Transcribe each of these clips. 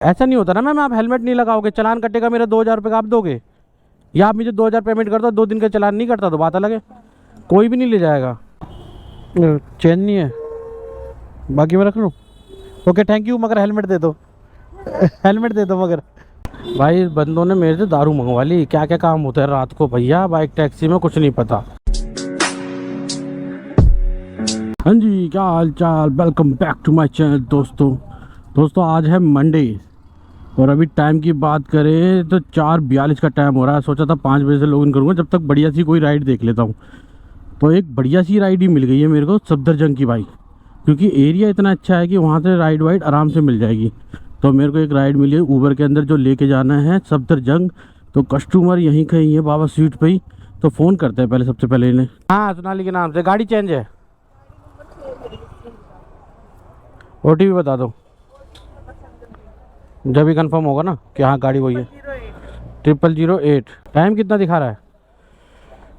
ऐसा नहीं होता ना मैम, आप हेलमेट नहीं लगाओगे, चालान कटेगा मेरा 2,000 रुपये का, आप दोगे? या आप मुझे 2,000 पेमेंट कर दो, 2 दिन का चालान नहीं करता तो बात अलग है, कोई भी नहीं ले जाएगा। चेन नहीं है, बाकी मैं रख लूँ? ओके थैंक यू, मगर हेलमेट दे दो। हेलमेट दे दो मगर। भाई बंदों ने मेरे से दारू मंगवा ली, क्या क्या काम होता है रात को भैया, बाइक टैक्सी में कुछ नहीं पता। हाँ जी, क्या हाल चाल, welcome back to my channel दोस्तों आज है मंडे और अभी टाइम की बात करें तो 4:42 का टाइम हो रहा है। सोचा था 5 बजे से लॉगिन करूँगा, जब तक बढ़िया सी कोई राइड देख लेता हूँ। तो एक बढ़िया सी राइड ही मिल गई है मेरे को सफदरजंग की भाई, क्योंकि एरिया इतना अच्छा है कि वहाँ से राइड वाइड आराम से मिल जाएगी। तो मेरे को एक राइड मिली है ऊबर के अंदर जो लेके जाना है सफदरजंग। तो कस्टमर यहीं कहीं है बाबा स्वीट पे ही, तो फ़ोन करते हैं पहले, सबसे पहले इन्हें। हाँ सोनाली के नाम से गाड़ी चेंज है, OTP बता दो जब भी कंफर्म होगा ना कि हाँ गाड़ी वही है। 0008। टाइम कितना दिखा रहा है?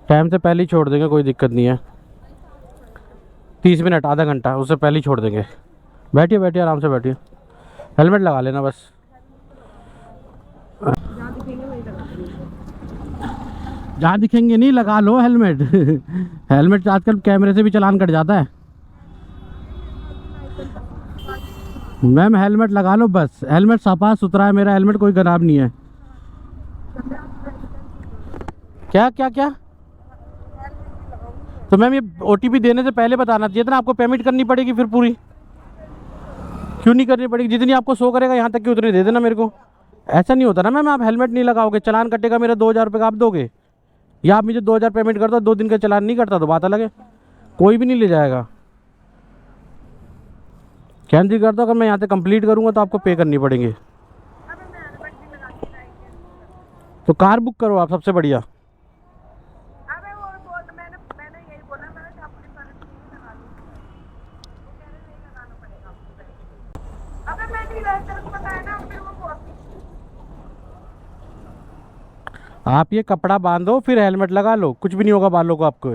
टाइम से पहले ही छोड़ देंगे, कोई दिक्कत नहीं है। 30 मिनट, आधा घंटा, उससे पहले ही छोड़ देंगे। बैठिए बैठिए, आराम से बैठिए, हेलमेट लगा लेना बस। जहाँ दिखेंगे नहीं लगा लो हेलमेट। हेलमेट आजकल कैमरे से भी चालान कट जाता है। मैम हेलमेट लगा लो बस, हेलमेट सफा सुथरा है मेरा, हेलमेट कोई खराब नहीं है। क्या क्या क्या? तो मैम ये OTP देने से पहले बताना चाहिए था ना, आपको पेमेंट करनी पड़ेगी फिर पूरी। क्यों नहीं करनी पड़ेगी? जितनी आपको शो करेगा यहाँ तक की उतनी दे देना मेरे को। ऐसा नहीं होता ना मैम, आप हेलमेट नहीं लगाओगे, चालान कटेगा मेरा 2,000 रुपये का, आप दोगे? या आप मुझे 2,000 पेमेंट कर दो, 2 दिन का चालान नहीं करता तो बात अलग है, कोई भी नहीं ले जाएगा। कैंसिल कर दो, अगर मैं यहाँ से कंप्लीट करूँगा तो आपको पे करनी पड़ेंगे। तो कार बुक करो आप, सबसे बढ़िया। आप ये कपड़ा बांधो फिर हेलमेट लगा लो, कुछ भी नहीं होगा बालों को आपको।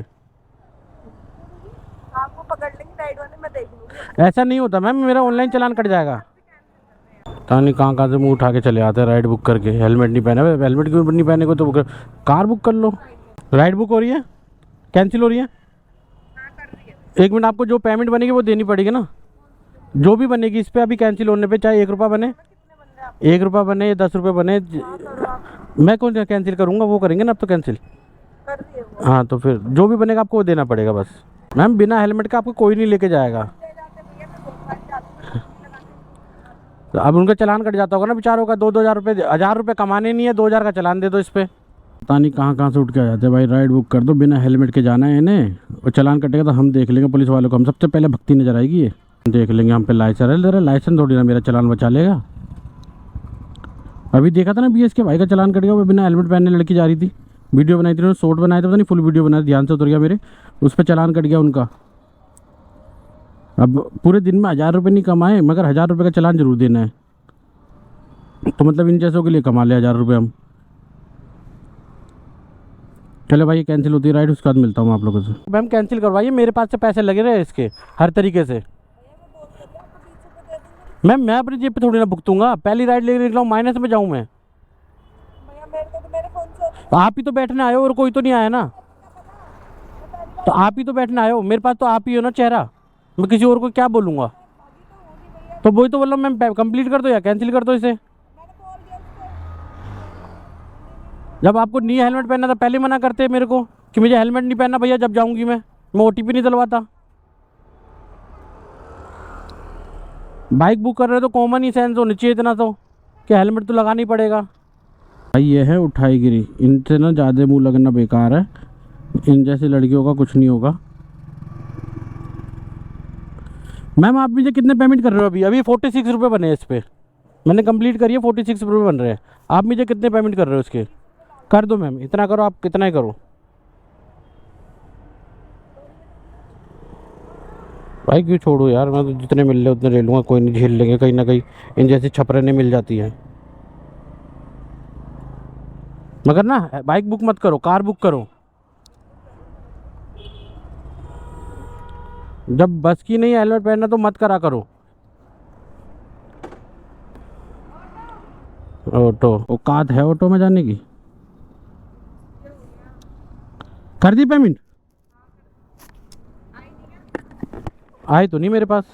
आपको पकड़ लेंगे राइड वाले, मैं देख लूंगी। ऐसा नहीं होता मैम, मेरा ऑनलाइन चालान कट जाएगा। पता नहीं कहाँ कहाँ से मुंह उठा के चले आते हैं राइड बुक करके, हेलमेट नहीं पहने हुए। हेलमेट क्यों नहीं पहने को तो कार बुक कर लो। राइड बुक हो रही है, कैंसिल हो रही है। हाँ कर रही है। 1 मिनट, आपको जो पेमेंट बनेगी वो देनी पड़ेगी ना, जो भी बनेगी इस पर अभी कैंसिल होने पे, चाहे 1 रुपया बने, कितने बन रहे हैं आप? 1 रुपया बने या 10 रुपये बने। हाँ करो आप। मैं कौन कैंसिल करूँगा, वो करेंगे ना अब तो कैंसिल। कर रही है वो। हाँ तो फिर जो भी बनेगा आपको वो देना पड़ेगा बस। मैम बिना हेलमेट का आपको कोई नहीं लेके जाएगा। ले जाते भैया, मैं बहुत बार जाती हूँ लगाने। तो अब उनका चालान कट जाता होगा ना बेचारों का, 2-2 हज़ार रुपये, 1,000 रुपये कमाने नहीं है, 2,000 का चालान दे दो इस पर। पता नहीं कहाँ कहाँ से उठ के आ जाते हैं भाई। राइड बुक कर दो, बिना हेलमेट के जाना है इन्हें, और चालान कटेगा तो हम देख लेंगे पुलिस वालों को। हम सबसे पहले भक्ति नजर आएगी ये, देख लेंगे हम पे लाइसेंस है। जरा लाइसेंस थोड़ी ना मेरा चालान बचा लेगा। अभी देखा था ना BS के भाई का चालान कट गया, वो बिना हेलमेट पहनने लड़की जा रही थी, वीडियो बनाई थी उन्होंने, शॉर्ट बनाया था, पता नहीं फुल वीडियो बनाया, ध्यान से उतर गया मेरे, उस पर चालान कट गया उनका। अब पूरे दिन में 1,000 रुपये नहीं कमाए, मगर 1,000 रुपये का चालान जरूर देना है। तो मतलब इन जैसों के लिए कमा लिया 1,000 रुपये हम। चलो भाई ये कैंसिल होती है राइड, उसके बाद मिलता हूँ आप लोगों से। मैम कैंसिल करवाइए, मेरे पास से पैसे लगे रहे इसके हर तरीके से। मैम मैं अपनी जेब पे थोड़ी ना भुगतूंगा, पहली राइड लेके निकला हूँ, माइनस में जाऊँ मैं? भैया मेरे को तो मेरे फोन से होती आप ही तो बैठने आए हो और कोई तो नहीं आया ना। तो आप ही तो बैठने आए हो, मेरे पास तो आप ही हो ना चेहरा, मैं किसी और को क्या बोलूँगा? तो वही तो बोल रहा हूँ मैम, कंप्लीट कर दो या कैंसिल कर दो इसे। मैंने बोल दिया उसको। जब आपको नहीं हेलमेट पहनना था पहले मना करते मेरे को कि मुझे हेलमेट नहीं पहनना भैया, जब जाऊँगी मैं OTP नहीं डलवाता। बाइक बुक कर रहे हो तो कॉमन ही सेंस होनी चाहिए इतना तो, कि हेलमेट तो लगाना ही पड़ेगा। भाई ये है उठाईगिरी, इनसे ना ज़्यादा मुंह लगना बेकार है, इन जैसी लड़कियों का कुछ नहीं होगा। मैम आप मुझे कितने पेमेंट कर रहे हो? अभी अभी 46 रुपये बने इस पर, मैंने कंप्लीट करी है, 46 रुपये बन रहे हैं। आप मुझे कितने पेमेंट कर रहे हो इसके? कर दो मैम, इतना करो, आप कितना ही करो। भाई क्यों छोड़ो यार, मैं तो जितने मिल रहे उतने ले लूँगा, कोई नहीं, झेल लेंगे, कहीं ना कहीं इन जैसी छपरने मिल जाती हैं। मगर ना बाइक बुक मत करो, कार बुक करो। जब बस की नहीं हेलमेट पहनना तो मत करा करो। ऑटो औकात है ऑटो में जाने की? कर दी पेमेंट? आई तो नहीं मेरे पास।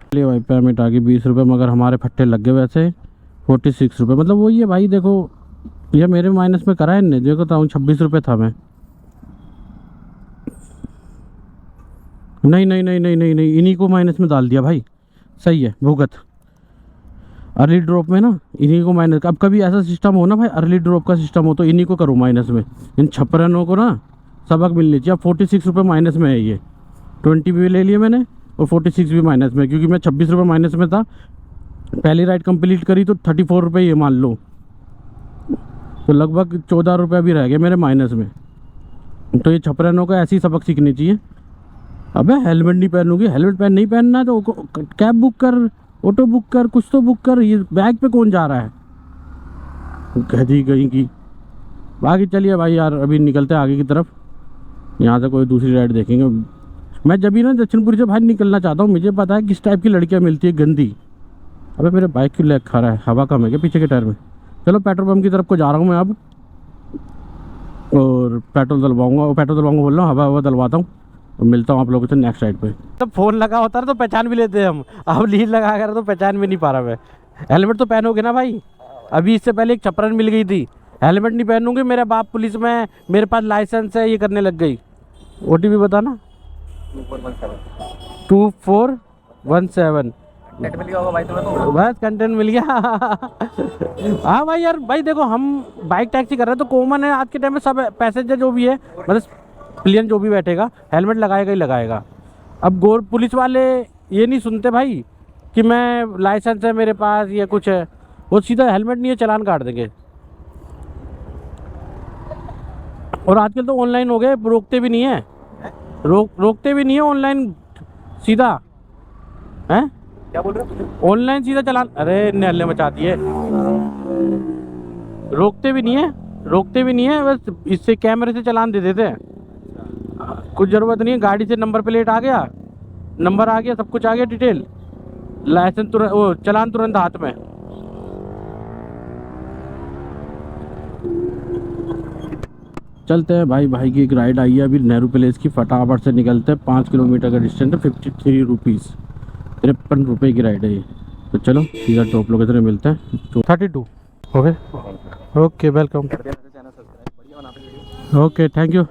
चलिए भाई पेमेंट आ गई 20 रुपये, मगर हमारे फट्टे लग गए वैसे 46 रुपये। मतलब वही है भाई, देखो ये मेरे माइनस में करा है इनने, देखो तो 26 रुपये था मैं। नहीं नहीं नहीं नहीं नहीं नहीं, इन्हीं को माइनस में डाल दिया भाई। सही है भुगत। अर्ली ड्रॉप में ना इन्हीं को माइनस। अब कभी ऐसा सिस्टम हो ना भाई, अर्ली ड्रॉप का सिस्टम हो तो इन्हीं को करो माइनस में। इन छपरनों को ना सबक मिलनी चाहिए। अब 46 रुपये माइनस में है ये। 20 भी ले लिए मैंने और 46 भी माइनस में, क्योंकि मैं 26 रुपये माइनस में था। पहली राइड कंप्लीट करी तो 34 रुपये ये मान लो, तो लगभग 14 रुपये भी रह गए मेरे माइनस में। तो ये छपरनों को ऐसी सबक सीखनी चाहिए। अबे हेलमेट नहीं पहनूंगी, हेलमेट नहीं पहनना है तो कैब बुक कर, ऑटो बुक कर, कुछ तो बुक कर। ये बैग पे कौन जा रहा है? गधी कहीं की। बाकी चलिए भाई यार, अभी निकलते हैं आगे की तरफ। यहाँ से कोई दूसरी राइड देखेंगे। मैं जब भी ना दक्षिणपुरी से बाहर निकलना चाहता हूँ, मुझे पता है किस टाइप की लड़कियाँ मिलती है गंदी। अबे मेरे बाइक की लेग खा रहा है, हवा कम है क्या पीछे के टायर में? चलो पेट्रोल पंप की तरफ को जा रहा हूँ मैं अब, और पेट्रोल डलवाऊँगा बोल रहा हूँ, हवा डलवाता हूँ और मिलता हूँ आप लोगों से नेक्स्ट राइड पे। तो फ़ोन लगा होता है तो पहचान भी लेते हैं हम, अब लीड लगा कर तो पहचान भी नहीं पा रहा मैं। हेलमेट तो पहनोगे ना भाई? अभी इससे पहले एक छपरन मिल गई थी, हेलमेट नहीं पहनूंगी, मेरे बाप पुलिस में, मेरे पास लाइसेंस है, ये करने लग गई। OTP बताना। 2417। नेट मिल गया होगा भाई तुम्हें तो। बस कंटेंट मिल गया। हाँ भाई यार, भाई देखो हम बाइक टैक्सी कर रहे हैं तो कॉमन है आज के टाइम में, सब पैसेंजर जो भी है, मतलब प्लेन जो भी बैठेगा हेलमेट लगाएगा ही लगाएगा। अब पुलिस वाले ये नहीं सुनते भाई कि मैं लाइसेंस है मेरे पास या कुछ है, वो सीधा हेलमेट नहीं है चालान काट देंगे। और आजकल तो ऑनलाइन हो गए, रोकते भी नहीं है, रोकते भी नहीं है ऑनलाइन, सीधा है। क्या बोल रहे हो? ऑनलाइन सीधा चलान। अरे नहले मचा दिए। रोकते भी नहीं है, बस इससे कैमरे से चलान दे देते हैं। कुछ ज़रूरत नहीं है, गाड़ी से नंबर प्लेट आ गया, नंबर आ गया, सब कुछ आ गया, डिटेल, लाइसेंस तुरंत, वो चलान तुरंत हाथ में। चलते हैं भाई की एक राइड आई है अभी नेहरू पैलेस की, फटाफट से निकलते हैं। 5 किलोमीटर का डिस्टेंस है, 53 रुपीज़, 53 रुपये की राइड है ये। तो चलो सीधा टॉप लोकेशन में मिलते हैं। 32 okay welcome. Okay thank you.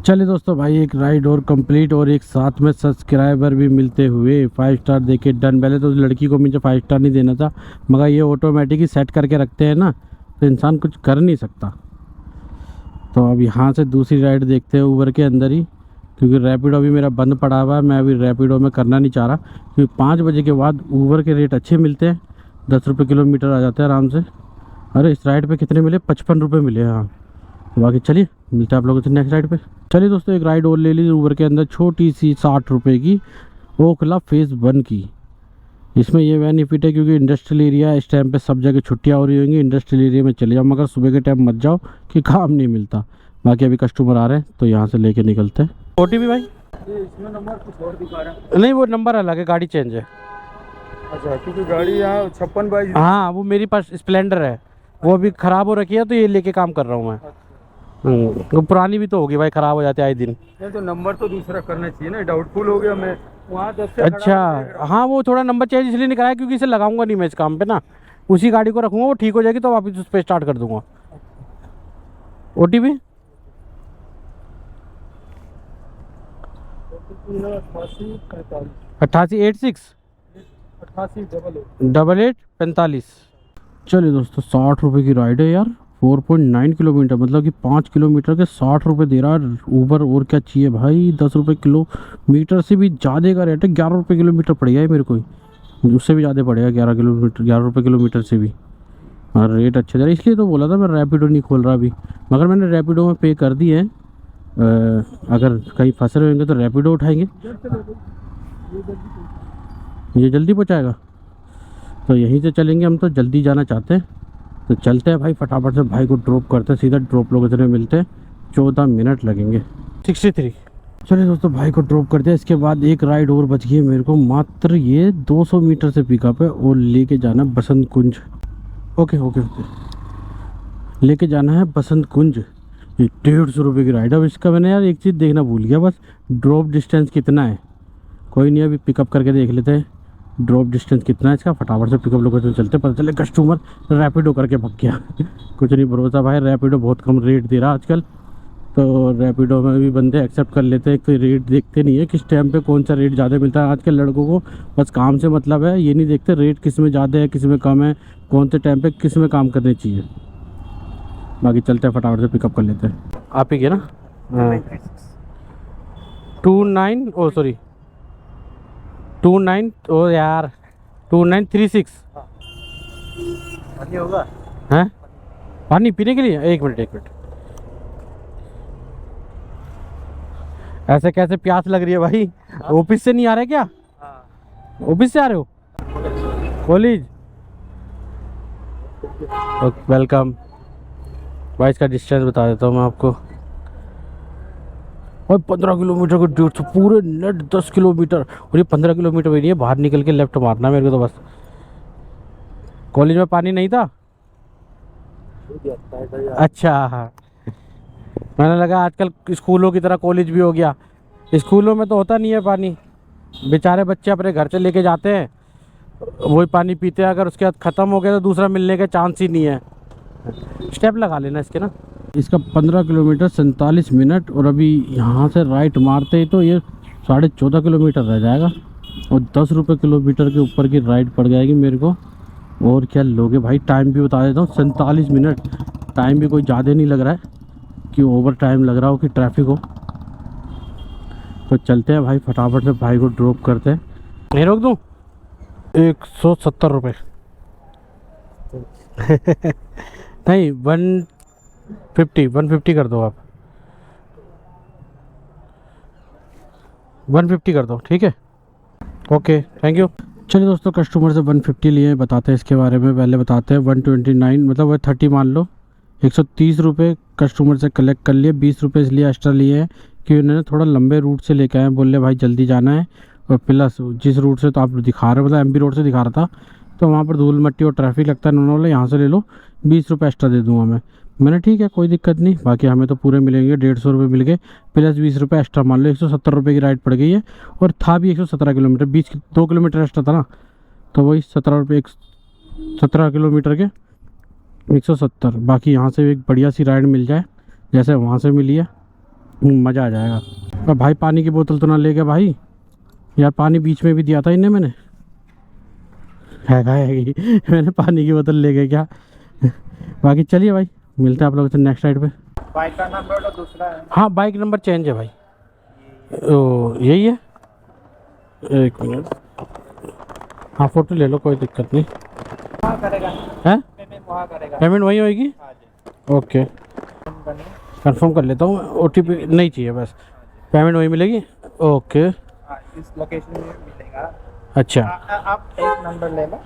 चलिए दोस्तों भाई, एक राइड और कंप्लीट और एक साथ में सब्सक्राइबर भी मिलते हुए। 5 स्टार देके डन। पहले तो उस लड़की को मुझे 5 स्टार नहीं देना था, मगर ये ऑटोमेटिक ही सेट करके रखते हैं ना, तो इंसान कुछ कर नहीं सकता। तो अब यहाँ से दूसरी राइड देखते हैं ऊबर के अंदर ही, क्योंकि रैपिडो अभी मेरा बंद पड़ा हुआ है। मैं अभी रैपिडो में करना नहीं चाह रहा, क्योंकि 5 बजे के बाद ऊबर के रेट अच्छे मिलते हैं, 10 रुपये किलोमीटर आ जाते हैं आराम से। अरे इस राइड पे कितने मिले? 55 रुपये मिले। हाँ बाकी चलिए मिलता है आप लोगों से नेक्स्ट राइड पे। चलिए दोस्तों, एक राइड और ले ली ऊबर के अंदर, छोटी सी 60 रुपये की, ओखला फेज़ 1 की। इसमें ये बेनिफिट है क्योंकि इंडस्ट्रियल एरिया इस टाइम पे सब जगह छुट्टियाँ हो रही होंगी, इंडस्ट्रियल एरिया में चले जाओ, मगर सुबह के टाइम मत जाओ कि काम नहीं मिलता। बाकी अभी कस्टमर आ रहे हैं तो यहाँ से लेके निकलते हैं। OTP भाई? इसमें नंबर कुछ और दिखा रहा है। नहीं वो नंबर अलग है, गाड़ी चेंज है। अच्छा, क्योंकि गाड़ी यहाँ 5622। हाँ वो मेरी पास स्प्लेंडर है, वो अभी ख़राब हो रखी है तो ये लेके काम कर रहा हूँ मैं। वो पुरानी भी तो होगी भाई, ख़राब हो जाते आए दिन। नहीं तो नंबर तो दूसरा करना चाहिए ना, डाउटफुल हो गया मैं वहाँ 10 से। अच्छा हाँ, वो थोड़ा नंबर चेंज इसलिए नहीं कराया क्योंकि इसे लगाऊंगा नहीं मैं इस काम पे ना, उसी गाड़ी को रखूँगा, वो ठीक हो जाएगी तो वापस उस पर स्टार्ट कर दूँगा। OTP 8886 8845। चलिए दोस्तों 60 रुपये की राइड है यार, 4.9 किलोमीटर, मतलब कि 5 किलोमीटर के 60 रुपये दे रहा है ऊबर। और क्या चाहिए भाई? 10 रुपये किलोमीटर से भी ज़्यादा का रेट है, 11 रुपये किलोमीटर पड़ेगा है मेरे को, उससे भी ज़्यादा पड़ेगा, 11 रुपये किलोमीटर से भी। और रेट अच्छे दे रहा है, इसलिए तो बोला था मैं रैपिडो नहीं खोल रहा अभी, मगर मैंने रैपिडो में पे कर दी है। अगर कहीं फंसे रहेंगे तो रैपिडो उठाएंगे। ये जल्दी पहुंचाएगा तो यहीं से चलेंगे, हम तो जल्दी जाना चाहते हैं। तो चलते हैं भाई, फटाफट से भाई को ड्रॉप करते हैं, सीधा ड्रॉप लोकेशन में मिलते हैं। 14 मिनट लगेंगे। 63। चलिए दोस्तों, भाई को ड्रॉप करते हैं। इसके बाद एक राइड और बच गई है मेरे को, मात्र ये 200 मीटर से पिकअप है और लेके जाना है बसंत कुंज। ओके ओके ओके, लेके जाना है बसंत कुंज। ये 150 रुपये की राइड। अब इसका मैंने यार एक चीज़ देखना भूल गया, बस ड्रॉप डिस्टेंस कितना है। कोई नहीं, अभी पिकअप करके देख लेते हैं ड्रॉप डिस्टेंस कितना है इसका। फटाफट से पिकअप लोकेशन चलते, पता चले कस्टमर रैपिडो करके भग गया। कुछ नहीं भरोसा भाई, रैपिडो बहुत कम रेट दे रहा आजकल, तो रैपिडो में भी बंदे एक्सेप्ट कर लेते हैं। कोई रेट देखते नहीं है किस टाइम पे कौन सा रेट ज़्यादा मिलता है। आजकल लड़कों को बस काम से मतलब है, ये नहीं देखते रेट किस में ज़्यादा है किस में कम है, कौन से टाइम पे किस में काम करने चाहिए। बाकी चलते हैं, फटाफट से पिकअप कर लेते हैं। आप ही के ना 29 ओ सॉरी 29 ओ यार 2936 पानी होगा? हैं पानी पीने के लिए? एक मिनट ऐसे कैसे प्यास लग रही है भाई? ऑफिस से नहीं आ रहे क्या? हाँ। ऑफिस से आ रहे हो? कॉलेज? वेलकम भाई। इसका डिस्टेंस बता देता हूँ मैं आपको, और 15 किलोमीटर को 150, पूरे नेट 10 किलोमीटर। और ये 15 किलोमीटर भी नहीं है, बाहर निकल के लेफ्ट मारना है मेरे को तो बस। कॉलेज में पानी नहीं था? अच्छा, मैंने लगा आजकल स्कूलों की तरह कॉलेज भी हो गया। स्कूलों में तो होता नहीं है पानी, बेचारे बच्चे अपने घर से लेके जाते हैं, वही पानी पीते हैं। अगर उसके बाद ख़त्म हो गया तो दूसरा मिलने के चांस ही नहीं है। स्टेप लगा लेना इसके ना। इसका 15 किलोमीटर 47 मिनट, और अभी यहाँ से राइट मारते ही तो ये 14.5 किलोमीटर रह जाएगा, और 10 रुपये किलोमीटर के ऊपर की राइड पड़ जाएगी मेरे को। और क्या लोगे भाई, टाइम भी बता देता हूँ 47 मिनट। टाइम भी कोई ज़्यादा नहीं लग रहा है कि ओवर टाइम लग रहा हो कि ट्रैफिक हो। तो चलते हैं भाई, फटाफट से भाई को ड्रॉप करते हैं। नहीं रोक दूँ? 170 रुपये। नहीं 150 कर दो आप, 150 कर दो, ठीक है। Okay thank you. चलिए दोस्तों, कस्टमर से 150 लिए, बताते हैं इसके बारे में। पहले बताते हैं 129 मतलब वह 30 मान लो, 130 रुपये कस्टमर से कलेक्ट कर लिए। 20 रुपये इसलिए एक्स्ट्रा लिए हैं कि उन्होंने थोड़ा लंबे रूट से लेके आए, बोले भाई जल्दी जाना है। और प्लस जिस रूट से तो आप दिखा रहे हो, मतलब एमपी रोड से दिखा रहा था, तो वहाँ पर धूल मट्टी और ट्रैफिक लगता है। उन्होंने बोला यहाँ से ले लो, 20 रुपये एक्स्ट्रा दे दूँगा मैं। मैंने ठीक है कोई दिक्कत नहीं, बाकी हमें तो पूरे मिलेंगे, 150 रुपये मिल गए, प्लस 20 रुपये एक्स्ट्रा मान लो, 170 रुपये की राइड पड़ गई है। और था भी 117 किलोमीटर, 2 किलोमीटर एक्स्ट्रा था ना, तो वही 17 रुपये, 17 किलोमीटर के 170। बाकी यहाँ से एक बढ़िया सी राइड मिल जाए जैसे वहाँ से मिली है, मज़ा आ जाएगा। और भाई पानी की बोतल तो ना ले गया भाई, यार पानी बीच में भी दिया था इन्हें मैंने, है मैंने पानी की बोतल ले गए क्या? बाकी चलिए भाई, मिलते हैं आप लोगों से नेक्स्ट राइड पे। बाइक का नंबर तो दूसरा है? हाँ बाइक नंबर चेंज है भाई। ओ यही है, एक मिनट। हाँ फ़ोटो ले लो, कोई दिक्कत नहीं। वहाँ करेगा है वहाँ करेगा, पेमेंट वही होएगी? हाँ जी। ओके कंफर्म कर लेता हूँ, OTP नहीं चाहिए बस, पेमेंट वही मिलेगी। ओके हाँ, इस लोकेशन में मिलेगा। अच्छा आप एक नंबर ले लो,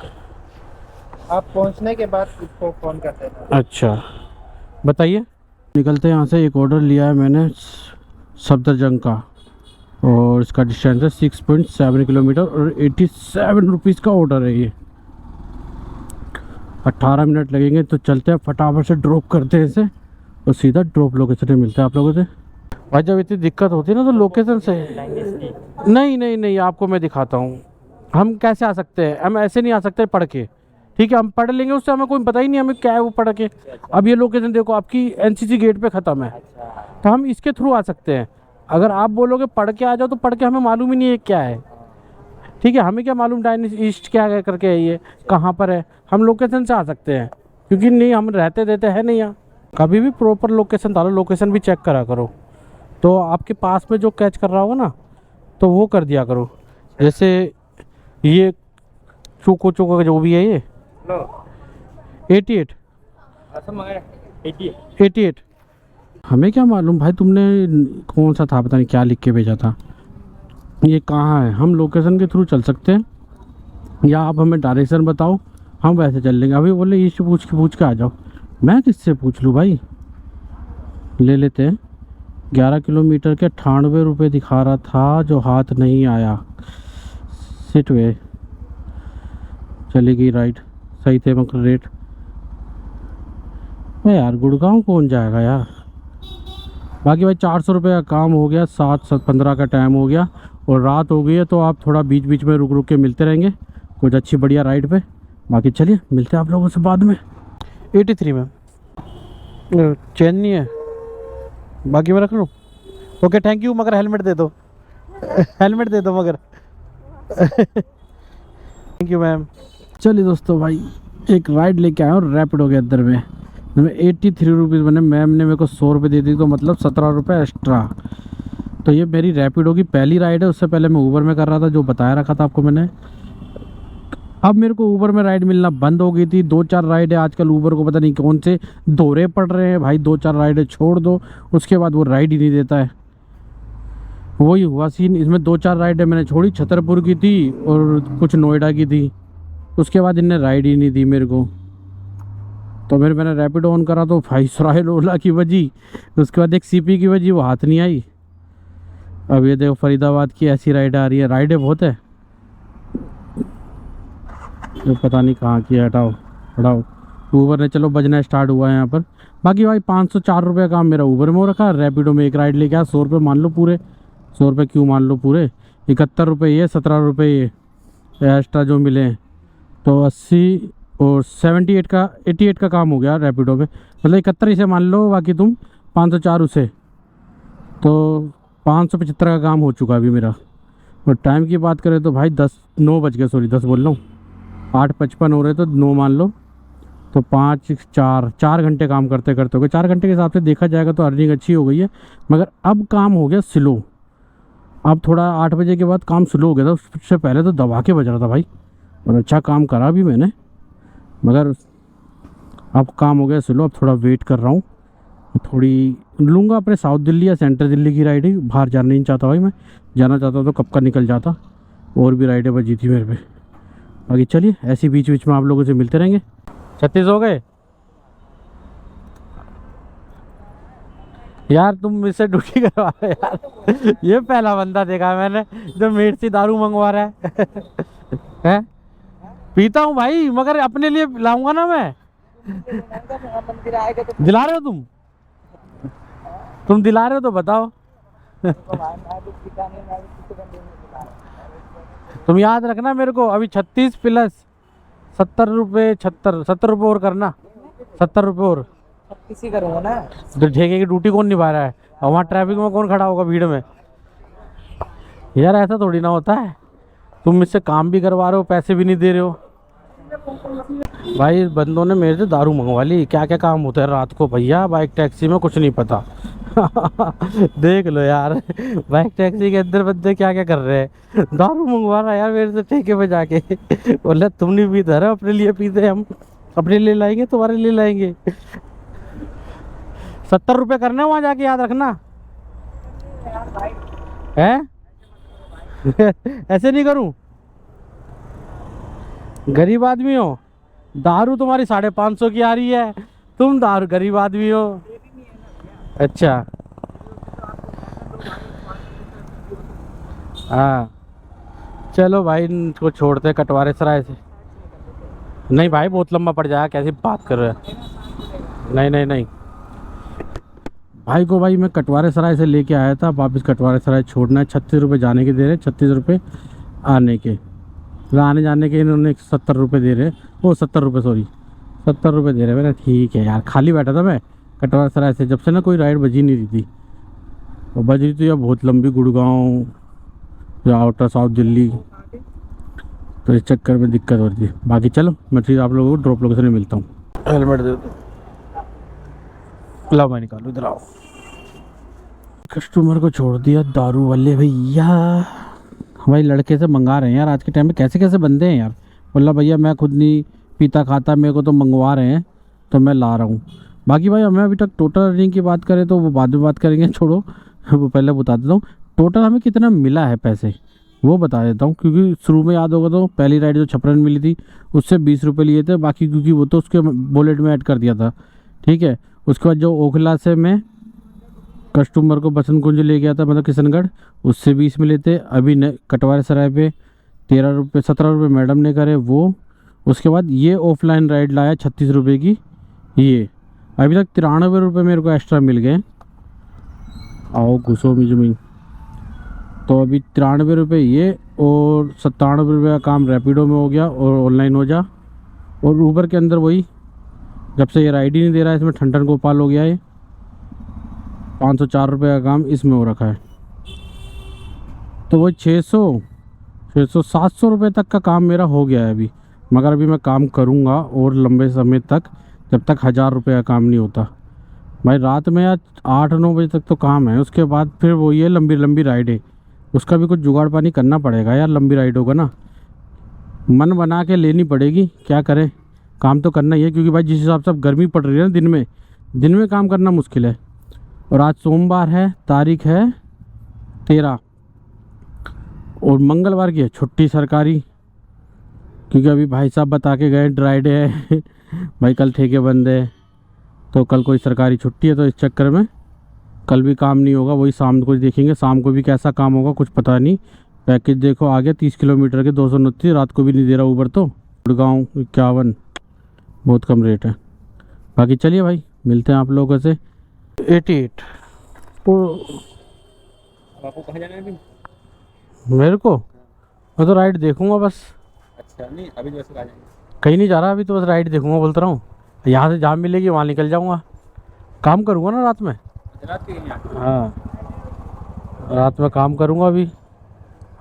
आप पहुंचने के बाद उसको फ़ोन कर देना। अच्छा बताइए। निकलते हैं यहाँ से। एक ऑर्डर लिया है मैंने सफदरजंग का, और इसका डिस्टेंस है 6.7 किलोमीटर, और 87 रुपीज़ का ऑर्डर है ये। 18 मिनट लगेंगे, तो चलते हैं फटाफट से ड्रॉप करते हैं इसे, और सीधा ड्रॉप लोकेशन में मिलता है आप लोगों से। भाई जब इतनी दिक्कत होती है ना तो लोकेशन से नहीं आपको मैं दिखाता हूँ। हम कैसे आ सकते हैं, हम ऐसे नहीं आ सकते पढ़ के, ठीक है। हम पढ़ लेंगे, उससे हमें कोई पता ही नहीं हमें क्या है वो पढ़ के। अब ये लोकेशन देखो आपकी NCC गेट पे ख़त्म है, तो हम इसके थ्रू आ सकते हैं। अगर आप बोलोगे पढ़ के आ जाओ, तो पढ़ के हमें मालूम ही नहीं है क्या है, ठीक है। हमें क्या मालूम डायनिस ईस्ट क्या करके है, ये कहाँ पर है। हम लोकेशन से आ सकते हैं, क्योंकि नहीं हम रहते देते हैं नहीं यहाँ। कभी भी प्रॉपर लोकेशन डालो, लोकेशन भी चेक करा करो, तो आपके पास में जो कैच कर रहा होगा ना, तो वो कर दिया करो। जैसे ये चोको का जो भी है, ये 88 हमें क्या मालूम भाई, तुमने कौन सा था पता नहीं क्या लिख के भेजा था। ये कहाँ है, हम लोकेशन के थ्रू चल सकते हैं, या आप हमें डायरेक्शन बताओ, हम वैसे चल लेंगे। अभी बोले इससे पूछ के आ जाओ। मैं किससे पूछ लूँ भाई। ले लेते हैं। 11 किलोमीटर के 98 रुपये दिखा रहा था, जो हाथ नहीं आया। सिट वे चलेगी राइट, सही थे मगर रेट। अरे यार गुड़गांव कौन जाएगा यार। बाकी भाई 400 रुपये का काम हो गया, 7:15 का टाइम हो गया और रात हो गई है, तो आप थोड़ा बीच बीच में रुक रुक के मिलते रहेंगे कुछ अच्छी बढ़िया राइड पे। बाकी चलिए मिलते हैं आप लोगों से बाद में। 83 में चेन नहीं है, बाकी मैं रख लूँ। ओके थैंक यू, मगर हेलमेट दे दो। हेलमेट दे दो मगर। Thank you ma'am. चलिए दोस्तों भाई एक राइड लेके आया हूँ रैपिडो के अंदर में। 83 रुपीज़ बने, मैम ने मेरे को 100 रुपये दे दी, तो मतलब 17 रुपये एक्स्ट्रा। तो ये मेरी रैपिडो की पहली राइड है। उससे पहले मैं ऊबर में कर रहा था, जो बताया रखा था आपको मैंने। अब मेरे को ऊबर में राइड मिलना बंद हो गई थी। 2-4 राइड है आजकल ऊबर को पता नहीं कौन से दौरे पड़ रहे हैं भाई। 2-4 राइडें छोड़ दो, उसके बाद वो राइड ही नहीं देता है। वही हुआ सीन इसमें। 2-4 राइडें मैंने छोड़ी, छतरपुर की थी और कुछ नोएडा की थी। उसके बाद इनने राइड ही नहीं दी मेरे को। तो फिर मैंने रैपिड ऑन करा तो भाई सराय ओला की बजी, उसके बाद एक सीपी की बजी, वो हाथ नहीं आई। अब ये देखो फरीदाबाद की ऐसी राइड आ रही है। राइडें बहुत है, तो पता नहीं कहाँ की है। हटाओ हटाओ। ऊबर ने चलो बजना स्टार्ट हुआ है यहाँ पर। बाकी भाई 504 रुपये का काम मेरा ऊबर में हो रखा है। रैपिडो में एक राइड लेके आया, 100 रुपये मान लो पूरे। 100 रुपये क्यों मान लो पूरे, 71 रुपये ये, 17 रुपये ये एक्स्ट्रा जो मिले हैं, तो 80 और 88 का काम हो गया रैपिडो में। मतलब 71 इसे मान लो, बाकी तुम 504 उसे, तो 575 का काम हो चुका अभी मेरा। और टाइम की बात करें तो भाई 9 बज गए, सॉरी 10 बोल रहा हूँ। 8:55 हो रहे तो 9 मान लो, तो 4 घंटे काम करते करते हो गए। 4 घंटे के हिसाब से देखा जाएगा तो अर्निंग अच्छी हो गई है। मगर अब काम हो गया स्लो। अब थोड़ा 8 बजे के बाद काम स्लो हो गया था। उससे पहले तो दबा के बज रहा था भाई, और अच्छा काम करा भी मैंने। मगर अब काम हो गया स्लो। अब थोड़ा वेट कर रहा हूँ, थोड़ी लूँगा अपने साउथ दिल्ली या सेंट्रल दिल्ली की राइड ही। बाहर जाना नहीं चाहता भाई मैं, जाना चाहता तो कब का निकल जाता। और भी राइडें बजी थी मेरे पे। बाकी चलिए ऐसे बीच बीच में आप लोगों से मिलते रहेंगे। 36 हो गए यार, तुम मुझसे ड्यूटी करवा रहे यार। ये पहला बंदा देखा मैंने जो मेरे से दारू मंगवा रहा है। हैं? पीता हूँ भाई, मगर अपने लिए लाऊंगा ना मैं। मंदिर आएगा तो दिला रहे हो तुम दिला रहे हो तो बताओ। तुम याद रखना मेरे को, अभी 36 प्लस 70 रुपये, 70 रुपये और करना। 70 रुपये और किसी करूँगा ना। तो ठेके की ड्यूटी कौन निभा रहा है, और वहाँ ट्रैफिक में कौन खड़ा होगा भीड़ में। यार ऐसा थोड़ी ना होता है। तुम मुझसे काम भी करवा रहे हो, पैसे भी नहीं दे रहे हो। भाई बंदों ने मेरे से दारू मंगवा ली। क्या क्या काम होता है रात को भैया बाइक टैक्सी में, कुछ नहीं पता। देख लो यार बाइक टैक्सी के अंदर बंदे क्या क्या कर रहे हैं। दारू मंगवा रहा है यार मेरे से ठेके पे जाके। बोले तुम नहीं पीते रहे, अपने लिए पीते, हम अपने लिए लाएंगे, तुम्हारे लिए लाएंगे। 70 रुपये करने वहाँ जाके, याद रखना है। ऐसे नहीं करूँ, गरीब आदमी हो। दारू तुम्हारी 550 की आ रही है, तुम दारू गरीब आदमी हो। अच्छा हाँ चलो भाई इनको छोड़ते कटवारे सराय से। नहीं भाई बहुत लंबा पड़ जाएगा, कैसी बात कर रहे हैं। नहीं नहीं नहीं भाई को भाई मैं कटवारे सराय से लेके आया था, वापस कटवारे सराय छोड़ना है। 36 रुपये जाने के दे रहे, 36 रुपये आने के। आने जाने के इन्होंने 70 रुपये दे रहे। वो 70 रुपये सॉरी 70 रुपये दे रहे। मैंने ठीक है यार, खाली बैठा था मैं कटवारा सराय से, जब से ना कोई राइड बजी नहीं रही थी। और बज रही थी या बहुत लंबी, गुड़गांव या आउटर साउथ दिल्ली, तो इस चक्कर में दिक्कत हो रही थी। बाकी चलो मैं फिर आप लोगों को ड्रॉप लोकेशन में मिलता हूँ। हेलमेट दे दो, ला मैं निकालू, इधर आओ। कस्टमर को छोड़ दिया दारू वाले भैया। हमारे लड़के से मंगा रहे हैं यार, आज के टाइम में कैसे कैसे बंदे हैं यार। बोला भैया मैं खुद नहीं पीता खाता, मेरे को तो मंगवा रहे हैं तो मैं ला रहा हूँ। बाकी भाई हमें अभी तक टोटल अर्निंग की बात करें तो वो बाद में बात करेंगे, छोड़ो वो पहले बता देता हूँ। टोटल हमें कितना मिला है पैसे, वो बता देता हूँ, क्योंकि शुरू में याद होगा तो पहली राइड जो छपरन मिली थी उससे 20 रुपये लिए थे, बाकी क्योंकि वो तो उसके बुलेट में ऐड कर दिया था। ठीक है, उसके बाद जो ओखला से मैं कस्टमर को बसंत कुंज ले गया था, मतलब किशनगढ़, उससे 20 मिले थे। अभी कटवारे सराय पे 13 रुपये 17 रुपये मैडम ने करे वो। उसके बाद ये ऑफलाइन राइड लाया 36 रुपये की, ये अभी तक 93 रुपये मेरे को एक्स्ट्रा मिल गए। आओ घुसो मिजमी। तो अभी 93 रुपये ये और 97 रुपये का काम रैपिडो में हो गया और ऑनलाइन हो जा। और ऊबर के अंदर वही, जब से ये राइड ही नहीं दे रहा है इसमें ठंडन गोपाल हो गया है, 504 रुपये का काम इसमें हो रखा है। तो वही 600 700 रुपये तक का काम मेरा हो गया है अभी। मगर अभी मैं काम करूँगा और लंबे समय तक, जब तक 1000 रुपये का काम नहीं होता भाई। रात में या 8-9 बजे तक तो काम है, उसके बाद फिर वो ये लंबी लंबी राइड है, उसका भी कुछ जुगाड़ पानी करना पड़ेगा यार। लंबी राइड होगा ना, मन बना के लेनी पड़ेगी, क्या करें, काम तो करना ही है। क्योंकि भाई जिस हिसाब से अब गर्मी पड़ रही है ना, दिन में काम करना मुश्किल है। और आज सोमवार है, तारीख है 13 और मंगलवार की है छुट्टी सरकारी, क्योंकि अभी भाई साहब बता के गए ड्राई डे है भाई, कल ठेके बंद है, तो कल कोई सरकारी छुट्टी है, तो इस चक्कर में कल भी काम नहीं होगा। वही शाम को देखेंगे, शाम को भी कैसा काम होगा कुछ पता नहीं। पैकेज देखो आ गया 30 किलोमीटर के 229, रात को भी नहीं दे रहा ऊबर। तो गुड़गांव 51, बहुत कम रेट है। बाकी चलिए भाई, मिलते हैं आप लोगों से। 88 आपको कहाँ जाना है अभी? मेरे को, मैं तो राइड देखूंगा बस। अच्छा, नहीं अभी वैसे कहाँ जाएंगे? कहीं नहीं जा रहा अभी, तो बस राइड देखूंगा बोलता रहा हूँ। यहाँ से जहाँ मिलेगी वहाँ निकल जाऊँगा, काम करूँगा ना रात में। रात के यहाँ? हाँ, रात में काम करूँगा।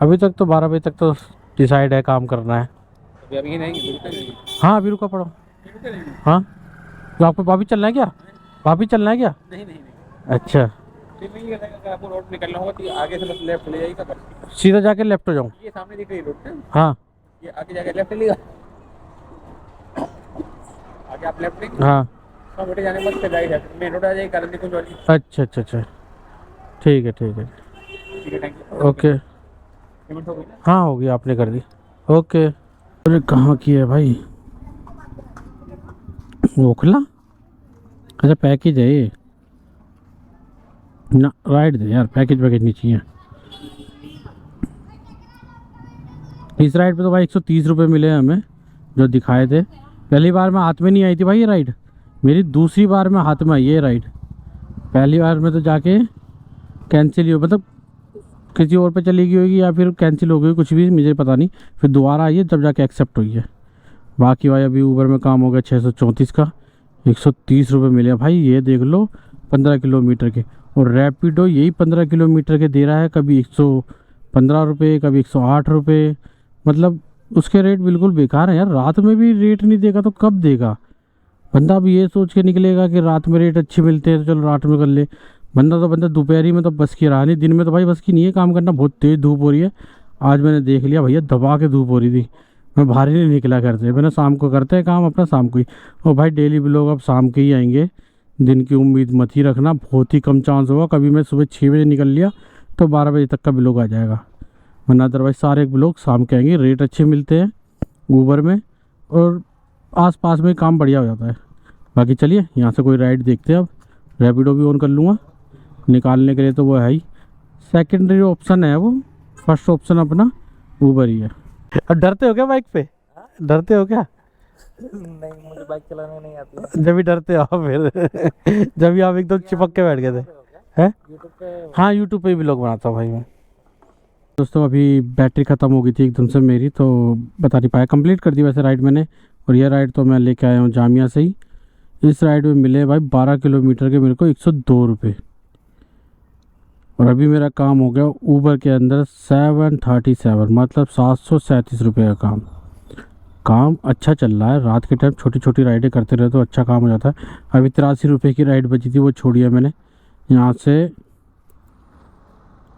अभी तक तो 12 बजे तक तो डिसाइड है काम करना है। अभी नहीं? हाँ अभी रुका पड़ा। हाँ, तो आपको वापिस चलना है क्या? वापिस चलना है क्या? नहीं। अच्छा, आपको रोड निकलना होगा तो आगे से बस लेफ्ट ले जाइएगा, बस सीधा जाके लेफ्ट हो जाऊँ? ये सामने दिख रही रोड है, हाँ, ये आगे जाके लेफ्ट लीजिएगा। आगे आप लेफ्ट लेंगे, हाँ, बेटे जाने मत से जाइए, मेन रोड आ जाएगी कारण कुछ वाली। अच्छा, ठीक है। ठीक है, थैंक यू। ओके, पेमेंट हो गई? हाँ हो गया, आपने कर दी। ओके। अरे कहाँ की है भाई? ओखला? अच्छा पैकेज है ये ना, राइड दे यार, पैकेज नहीं चाहिए। इस राइड पे तो भाई 130 रुपये मिले हमें, जो दिखाए थे। पहली बार में हाथ में नहीं आई थी भाई ये राइड, मेरी दूसरी बार में हाथ में आई ये राइड। पहली बार में तो जाके कैंसिल ही हो, मतलब किसी और पे चली गई होगी या फिर कैंसिल हो गई, कुछ भी मुझे पता नहीं। फिर दोबारा आई है तब जाके एक्सेप्ट हुई है। बाकी भाई अभी ऊबर में काम हो गया 634 का, 130 रुपये मिले भाई। ये देख लो 15 किलोमीटर के, और रैपिडो यही 15 किलोमीटर के दे रहा है, कभी 115 रुपये, कभी 108 रुपये। मतलब उसके रेट बिल्कुल बेकार है यार। रात में भी रेट नहीं देगा तो कब देगा? बंदा अब ये सोच के निकलेगा कि रात में रेट अच्छे मिलते हैं तो चलो रात में कर ले। बंदा दोपहरी में तो बस की रहा नहीं, दिन में तो भाई बस की नहीं है काम करना, बहुत तेज़ धूप हो रही है। आज मैंने देख लिया भैया, दबा के धूप हो रही थी, मैं बाहर ही नहीं निकला करते, मैंने शाम को करते हैं काम अपना, शाम को ही। और भाई डेली भी लोग अब शाम के ही आएंगे, दिन की उम्मीद मत ही रखना, बहुत ही कम चांस होगा। कभी मैं सुबह 6 बजे निकल लिया तो 12 बजे तक का भी लोग आ जाएगा, वरना अदरवाइज सारे लोग शाम के आएंगे। रेट अच्छे मिलते हैं ऊबर में और आसपास में काम बढ़िया हो जाता है। बाकी चलिए यहाँ से कोई राइड देखते हैं। अब रैपिडो भी ऑन कर लूँगा निकालने के लिए, तो वो है ही सेकेंडरी ऑप्शन है, वो फर्स्ट ऑप्शन अपना ऊबर ही है। डरते हो क्या बाइक पे? डरते हो क्या? नहीं, मुझे बाइक चलाने नहीं आती। जब भी डरते हो फिर जब भी आप एकदम चिपक के बैठ गए थे हैं? यूट्यूब पे? हाँ यूट्यूब पे भी व्लॉग बनाता हूँ भाई मैं। दोस्तों अभी बैटरी ख़त्म हो गई थी एकदम से मेरी, तो बता नहीं पाया। कंप्लीट कर दी वैसे राइड मैंने, और यह राइड तो मैं लेके आया हूँ जामिया से ही। इस राइड में मिले भाई 12 किलोमीटर के मेरे को 102 रुपये, और अभी मेरा काम हो गया ऊबर के अंदर 737, मतलब 737 रुपये का काम अच्छा चल रहा है। रात के टाइम छोटी छोटी राइडें करते रहे तो अच्छा काम हो जाता है। अभी 83 रुपये की राइड बची थी, वो छोड़ी है मैंने यहाँ से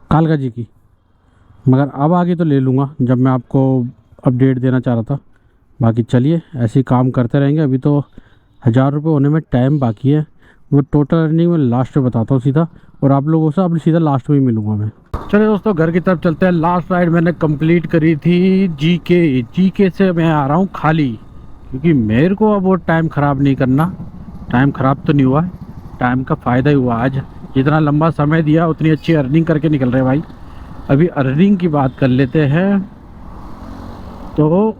कालका जी की, मगर अब आगे तो ले लूँगा जब मैं आपको अपडेट देना चाह रहा था। बाकी चलिए ऐसे ही काम करते रहेंगे। अभी तो 1000 रुपये होने में टाइम बाकी है, वो टोटल अर्निंग मैं लास्ट में बताता हूँ सीधा, और आप लोगों से अब सीधा लास्ट में ही मिलूंगा मैं। चलिए दोस्तों घर की तरफ चलते हैं। लास्ट राइड मैंने कंप्लीट करी थी जीके से मैं आ रहा हूँ खाली, क्योंकि मेरे को अब वो टाइम ख़राब नहीं करना। टाइम ख़राब तो नहीं हुआ, टाइम का फ़ायदा ही हुआ। आज जितना लंबा समय दिया उतनी अच्छी अर्निंग करके निकल रहे भाई। अभी अर्निंग की बात कर लेते हैं। तो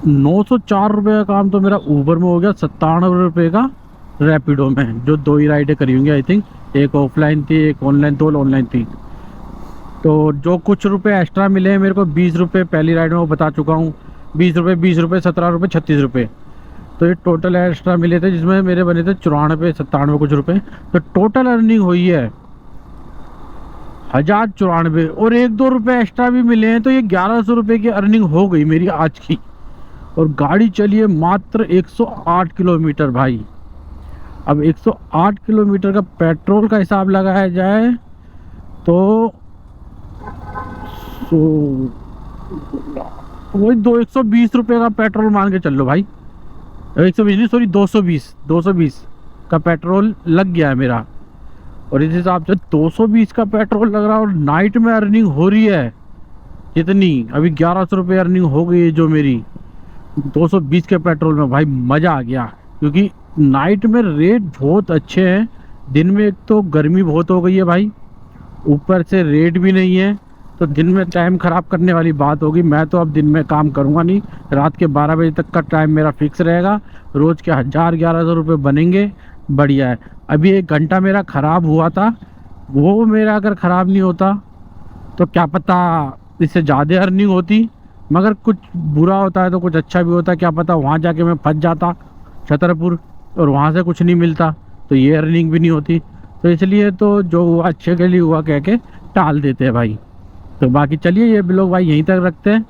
904 रुपये का काम तो मेरा ऊबर में हो गया, 97 रुपये का रैपिडो में, जो 2 ही राइडें करी होंगी आई थिंक। एक ऑफलाइन थी, एक ऑनलाइन, 2 ऑनलाइन थी। तो जो कुछ रुपए एक्स्ट्रा मिले हैं मेरे को, 20 रुपये पहली राइड में वो बता चुका हूँ, 20 रुपये, 17 रुपये, 36 रुपये, तो ये टोटल एक्स्ट्रा मिले थे, जिसमें मेरे बने थे 94, 97 कुछ रुपए। तो टोटल अर्निंग हुई है 1094, और 1-2 रुपये एक्स्ट्रा भी मिले हैं, तो ये 1100 रुपये की अर्निंग हो गई मेरी आज की। और गाड़ी चली है मात्र 108 किलोमीटर भाई। अब 108 किलोमीटर का पेट्रोल का हिसाब लगाया जाए तो वही 120 रुपये का पेट्रोल मान के चल लो भाई। 120 नहीं, सॉरी 220 का पेट्रोल लग गया है मेरा। और इस हिसाब से 220 का पेट्रोल लग रहा है, और नाइट में अर्निंग हो रही है जितनी, अभी 1100 रुपये अर्निंग हो गई है जो मेरी 220 के पेट्रोल में। भाई मज़ा आ गया, क्योंकि नाइट में रेट बहुत अच्छे हैं। दिन में एक तो गर्मी बहुत हो गई है भाई, ऊपर से रेट भी नहीं है, तो दिन में टाइम ख़राब करने वाली बात होगी। मैं तो अब दिन में काम करूँगा नहीं, रात के 12 बजे तक का टाइम मेरा फिक्स रहेगा। रोज़ के 1000-1100 रुपये बनेंगे, बढ़िया है। अभी 1 घंटा मेरा ख़राब हुआ था, वो मेरा अगर ख़राब नहीं होता तो क्या पता इससे ज़्यादा अर्निंग होती। मगर कुछ बुरा होता है तो कुछ अच्छा भी होता है, क्या पता वहाँ जाके मैं फंस जाता छतरपुर, और वहाँ से कुछ नहीं मिलता, तो ये अर्निंग भी नहीं होती। तो इसलिए तो जो हुआ अच्छे के लिए हुआ कह के टाल देते हैं भाई। तो बाकी चलिए ये ब्लॉग भाई यहीं तक रखते हैं।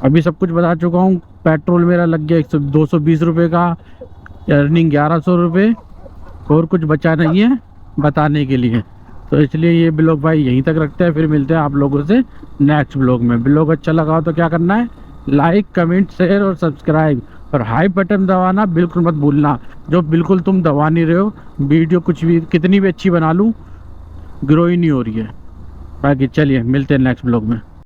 अभी सब कुछ बता चुका हूँ। पेट्रोल मेरा लग गया 220 रुपये का, अर्निंग 1100 रुपये, और कुछ बचा नहीं है बताने के लिए। तो इसलिए ये ब्लॉग भाई यहीं तक रखते हैं, फिर मिलते हैं आप लोगों से नेक्स्ट ब्लॉग में। ब्लॉग अच्छा लगा हो तो क्या करना है, लाइक, कमेंट, शेयर और सब्सक्राइब, और हाई बटन दबाना बिल्कुल मत भूलना, जो बिल्कुल तुम दबा नहीं रहे हो। वीडियो कुछ भी कितनी भी अच्छी बना लूँ, ग्रो ही नहीं हो रही है। बाकी चलिए मिलते हैं नेक्स्ट ब्लॉग में।